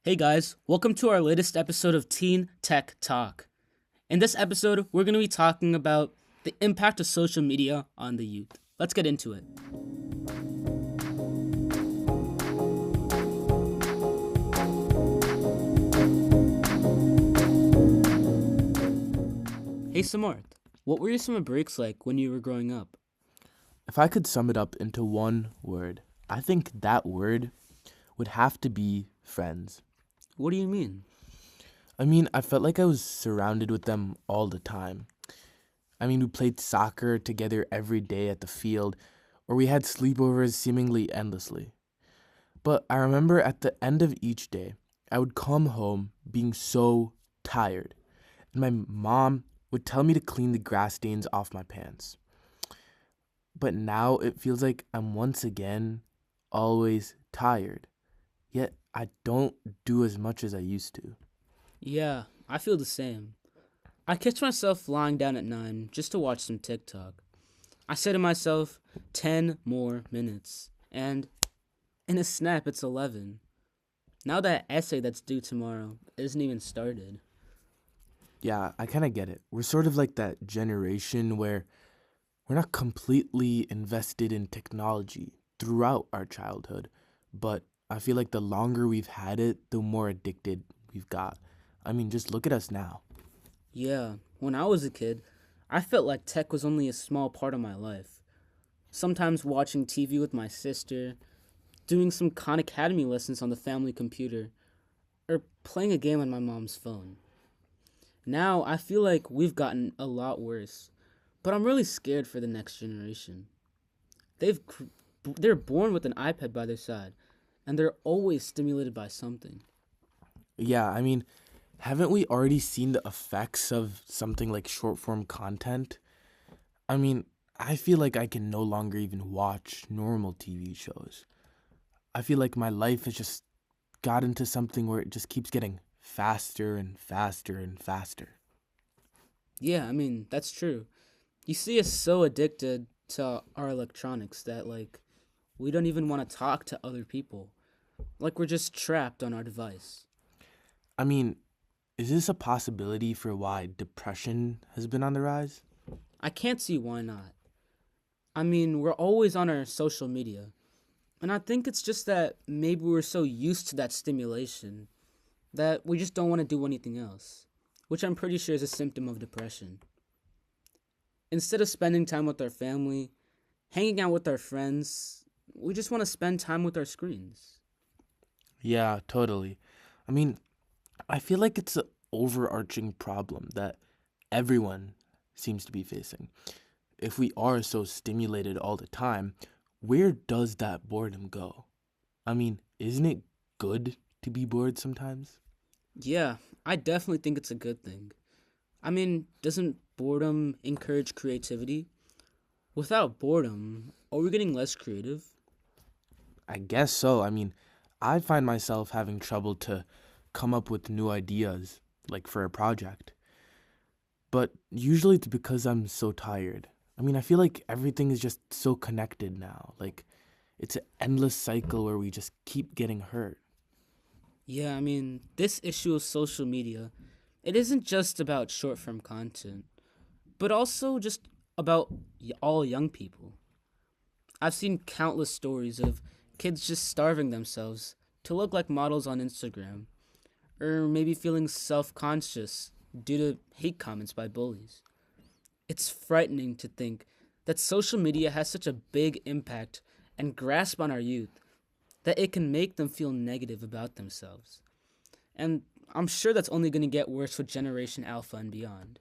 Hey guys, welcome to our latest episode of Teen Tech Talk. In this episode, we're going to be talking about the impact of social media on the youth. Let's get into it. Hey Samarth, what were your summer breaks like when you were growing up? If I could sum it up into one word, I think that word would have to be friends. What do you mean? I felt like I was surrounded with them all the time. We played soccer together every day at the field, or we had sleepovers seemingly endlessly. But I remember at the end of each day, I would come home being so tired, and my mom would tell me to clean the grass stains off my pants. But now it feels like I'm once again always tired, yet I don't do as much as I used to. Yeah, I feel the same. I catch myself lying down at 9 just to watch some TikTok. I say to myself, 10 more minutes. And in a snap, it's 11. Now that essay that's due tomorrow isn't even started. Yeah, I kind of get it. We're sort of like that generation where we're not completely invested in technology throughout our childhood, but I feel like the longer we've had it, the more addicted we've got. Just look at us now. Yeah, when I was a kid, I felt like tech was only a small part of my life. Sometimes watching TV with my sister, doing some Khan Academy lessons on the family computer, or playing a game on my mom's phone. Now I feel like we've gotten a lot worse, but I'm really scared for the next generation. They've they're born with an iPad by their side, and they're always stimulated by something. Yeah, haven't we already seen the effects of something like short form content? I mean, I feel like I can no longer even watch normal TV shows. I feel like my life has just got into something where it just keeps getting faster and faster and faster. Yeah, that's true. You see us so addicted to our electronics that we don't even want to talk to other people. Like we're just trapped on our device. I mean, is this a possibility for why depression has been on the rise? I can't see why not. We're always on our social media. And I think it's just that maybe we're so used to that stimulation that we just don't want to do anything else, which I'm pretty sure is a symptom of depression. Instead of spending time with our family, hanging out with our friends, we just want to spend time with our screens. Yeah, totally. I mean, I feel like it's an overarching problem that everyone seems to be facing. If we are so stimulated all the time, where does that boredom go? Isn't it good to be bored sometimes? Yeah, I definitely think it's a good thing. Doesn't boredom encourage creativity? Without boredom, are we getting less creative? I guess so. I find myself having trouble to come up with new ideas, like for a project. But usually it's because I'm so tired. I feel like everything is just so connected now. Like, it's an endless cycle where we just keep getting hurt. Yeah, this issue of social media, it isn't just about short form content, but also just about all young people. I've seen countless stories of kids just starving themselves to look like models on Instagram, or maybe feeling self conscious due to hate comments by bullies. It's frightening to think that social media has such a big impact and grasp on our youth that it can make them feel negative about themselves. And I'm sure that's only going to get worse with Generation Alpha and beyond.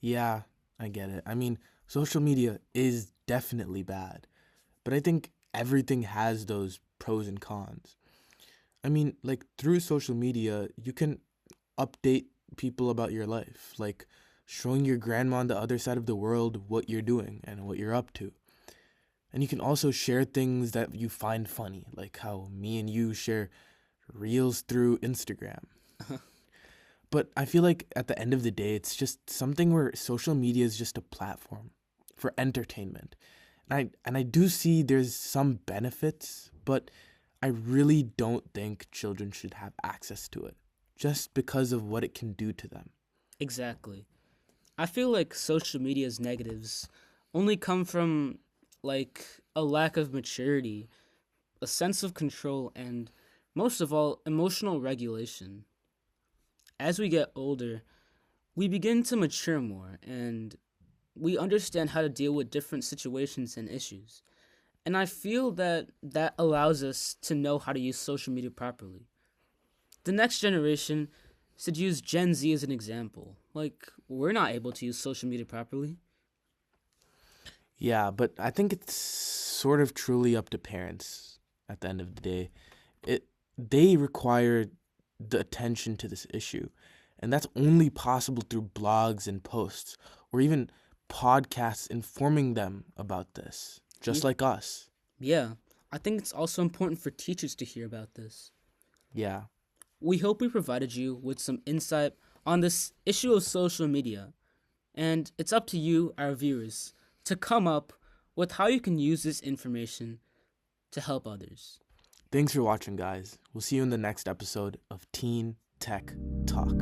Yeah, I get it. Social media is definitely bad, but I think everything has those pros and cons. Like through social media, you can update people about your life, like showing your grandma on the other side of the world what you're doing and what you're up to. And you can also share things that you find funny, like how me and you share reels through Instagram. But I feel like at the end of the day, it's just something where social media is just a platform for entertainment. And I do see there's some benefits, but I really don't think children should have access to it just because of what it can do to them. Exactly. I feel like social media's negatives only come from like a lack of maturity, a sense of control, and most of all, emotional regulation. As we get older, we begin to mature more and we understand how to deal with different situations and issues. And I feel that that allows us to know how to use social media properly. The next generation should use Gen Z as an example. Like, we're not able to use social media properly. Yeah, but I think it's sort of truly up to parents at the end of the day. They require the attention to this issue, and that's only possible through blogs and posts or even podcasts informing them about this, just Ye- like us. Yeah, I think it's also important for teachers to hear about this. Yeah. We hope we provided you with some insight on this issue of social media, and it's up to you, our viewers, to come up with how you can use this information to help others. Thanks for watching, guys. We'll see you in the next episode of Teen Tech Talk.